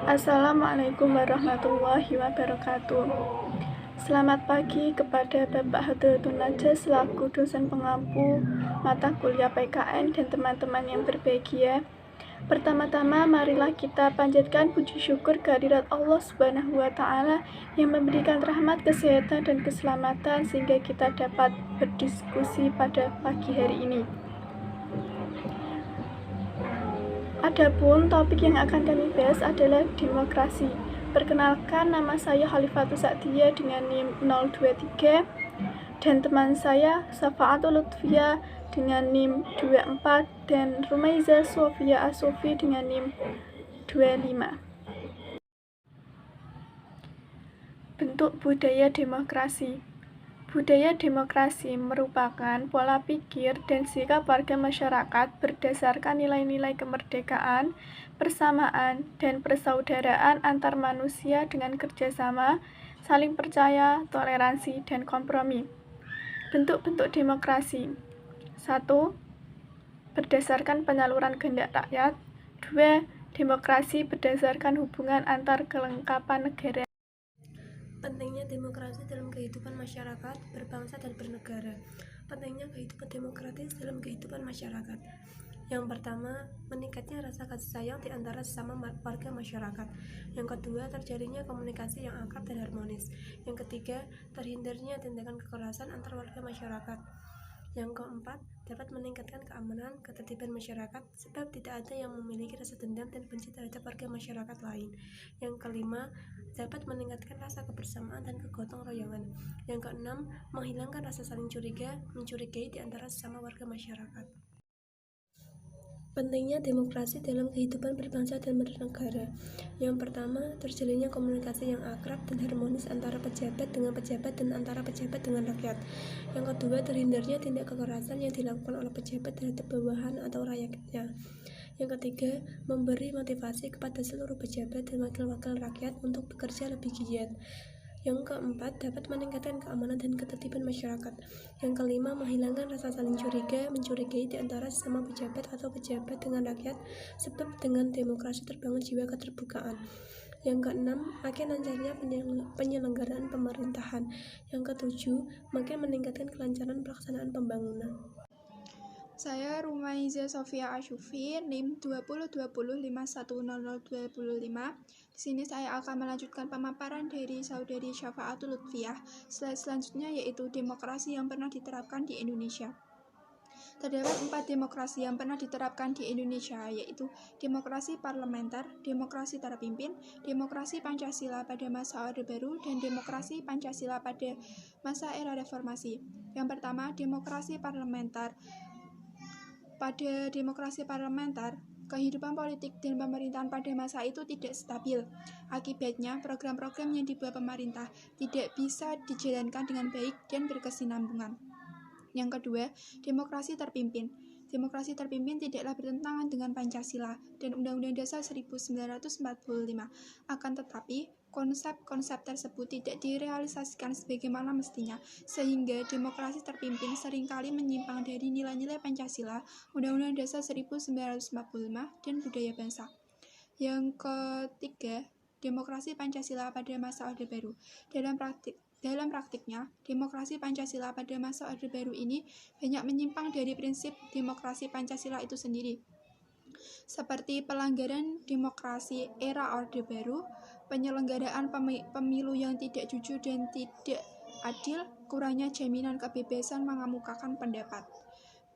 Assalamualaikum warahmatullahi wabarakatuh. Selamat pagi kepada Bapak Hadratul Najah selaku dosen pengampu mata kuliah PKN dan teman-teman yang berbahagia. Pertama-tama marilah kita panjatkan puji syukur kehadirat Allah Subhanahu wa taala yang memberikan rahmat, kesehatan dan keselamatan sehingga kita dapat berdiskusi pada pagi hari ini. Adapun topik yang akan kami bahas adalah demokrasi. Perkenalkan, nama saya Khalifatul Sa'diyah dengan NIM 023 dan teman saya Safaatul Lutfia dengan NIM 24 dan Rumaiza Sofia Asofi dengan NIM 25. Bentuk budaya demokrasi. Budaya demokrasi merupakan pola pikir dan sikap warga masyarakat berdasarkan nilai-nilai kemerdekaan, persamaan, dan persaudaraan antar manusia dengan kerjasama, saling percaya, toleransi, dan kompromi. Bentuk-bentuk demokrasi. 1. Berdasarkan penyaluran kehendak rakyat. 2. Demokrasi berdasarkan hubungan antar kelengkapan negara. Pentingnya demokrasi dalam kehidupan masyarakat, berbangsa dan bernegara. Pentingnya kehidupan demokratis dalam kehidupan masyarakat. Yang pertama, meningkatnya rasa kasih sayang di antara sesama warga masyarakat. Yang kedua, terjadinya komunikasi yang akrab dan harmonis. Yang ketiga, terhindarnya tindakan kekerasan antar warga masyarakat. Yang keempat, dapat meningkatkan keamanan, ketertiban masyarakat sebab tidak ada yang memiliki rasa dendam dan benci terhadap warga masyarakat lain. Yang kelima, dapat meningkatkan rasa kebersamaan dan kegotong royongan. Yang keenam, menghilangkan rasa saling mencurigai di antara sesama warga masyarakat. Pentingnya demokrasi dalam kehidupan berbangsa dan bernegara. Yang pertama, terjalinnya komunikasi yang akrab dan harmonis antara pejabat dengan pejabat dan antara pejabat dengan rakyat. Yang kedua, terhindarnya tindak kekerasan yang dilakukan oleh pejabat terhadap bawahan atau rakyatnya. Yang ketiga, memberi motivasi kepada seluruh pejabat dan wakil-wakil rakyat untuk bekerja lebih giat. Yang keempat, dapat meningkatkan keamanan dan ketertiban masyarakat. Yang kelima, menghilangkan rasa saling mencurigai di antara sesama pejabat atau pejabat dengan rakyat, sebab dengan demokrasi terbangun jiwa keterbukaan. Yang keenam, makin lancarnya penyelenggaraan pemerintahan. Yang ketujuh, makin meningkatkan kelancaran pelaksanaan pembangunan. Saya Rumaiza Sofia Asofi, NIM 2020510025. Di sini saya akan melanjutkan pemaparan dari saudari Syafaatul Lutfiah. Slide selanjutnya yaitu demokrasi yang pernah diterapkan di Indonesia. Terdapat 4 demokrasi yang pernah diterapkan di Indonesia, yaitu demokrasi parlementer, demokrasi terpimpin, demokrasi Pancasila pada masa Orde Baru, dan demokrasi Pancasila pada masa era reformasi. Yang pertama, demokrasi parlementer. Pada demokrasi parlementer, kehidupan politik dan pemerintahan pada masa itu tidak stabil. Akibatnya, program-program yang dibuat pemerintah tidak bisa dijalankan dengan baik dan berkesinambungan. Yang kedua, demokrasi terpimpin. Demokrasi terpimpin tidaklah bertentangan dengan Pancasila dan Undang-Undang Dasar 1945. Akan tetapi, konsep-konsep tersebut tidak direalisasikan sebagaimana mestinya, sehingga demokrasi terpimpin seringkali menyimpang dari nilai-nilai Pancasila, Undang-Undang Dasar 1945, dan budaya bangsa. Yang ketiga, demokrasi Pancasila pada masa Orde Baru. Dalam praktiknya, demokrasi Pancasila pada masa Orde Baru ini banyak menyimpang dari prinsip demokrasi Pancasila itu sendiri, seperti pelanggaran demokrasi era Orde Baru, penyelenggaraan pemilu yang tidak jujur dan tidak adil, kurangnya jaminan kebebasan mengemukakan pendapat.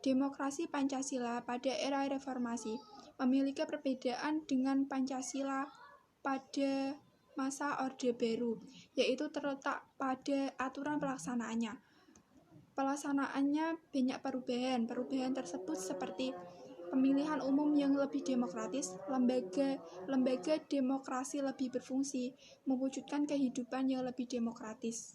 Demokrasi Pancasila pada era reformasi memiliki perbedaan dengan Pancasila pada masa Orde Baru, yaitu terletak pada aturan pelaksanaannya. Pelaksanaannya banyak perubahan tersebut seperti pemilihan umum yang lebih demokratis, lembaga demokrasi lebih berfungsi, mewujudkan kehidupan yang lebih demokratis.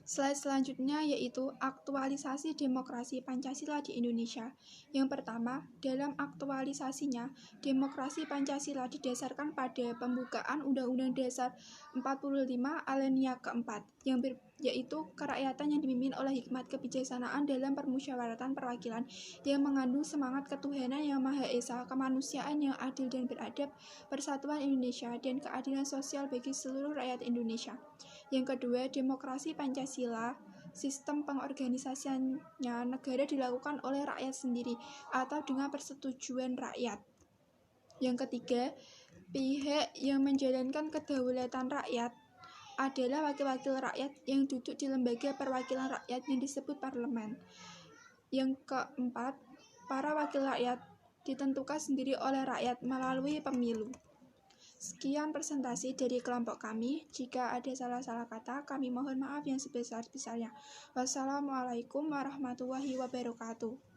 Slide selanjutnya yaitu aktualisasi demokrasi Pancasila di Indonesia. Yang pertama, dalam aktualisasinya, demokrasi Pancasila didasarkan pada pembukaan Undang-Undang Dasar 45 alinea keempat yaitu kerakyatan yang dipimpin oleh hikmat kebijaksanaan dalam permusyawaratan perwakilan yang mengandung semangat ketuhanan yang Maha Esa, kemanusiaan yang adil dan beradab, persatuan Indonesia, dan keadilan sosial bagi seluruh rakyat Indonesia. Yang kedua, demokrasi Pancasila. Sistem pengorganisasiannya negara dilakukan oleh rakyat sendiri atau dengan persetujuan rakyat. Yang ketiga, pihak yang menjalankan kedaulatan rakyat adalah wakil-wakil rakyat yang duduk di lembaga perwakilan rakyat yang disebut parlemen. Yang keempat, para wakil rakyat ditentukan sendiri oleh rakyat melalui pemilu. Sekian presentasi dari kelompok kami. Jika ada salah-salah kata, kami mohon maaf yang sebesar-besarnya. Wassalamualaikum warahmatullahi wabarakatuh.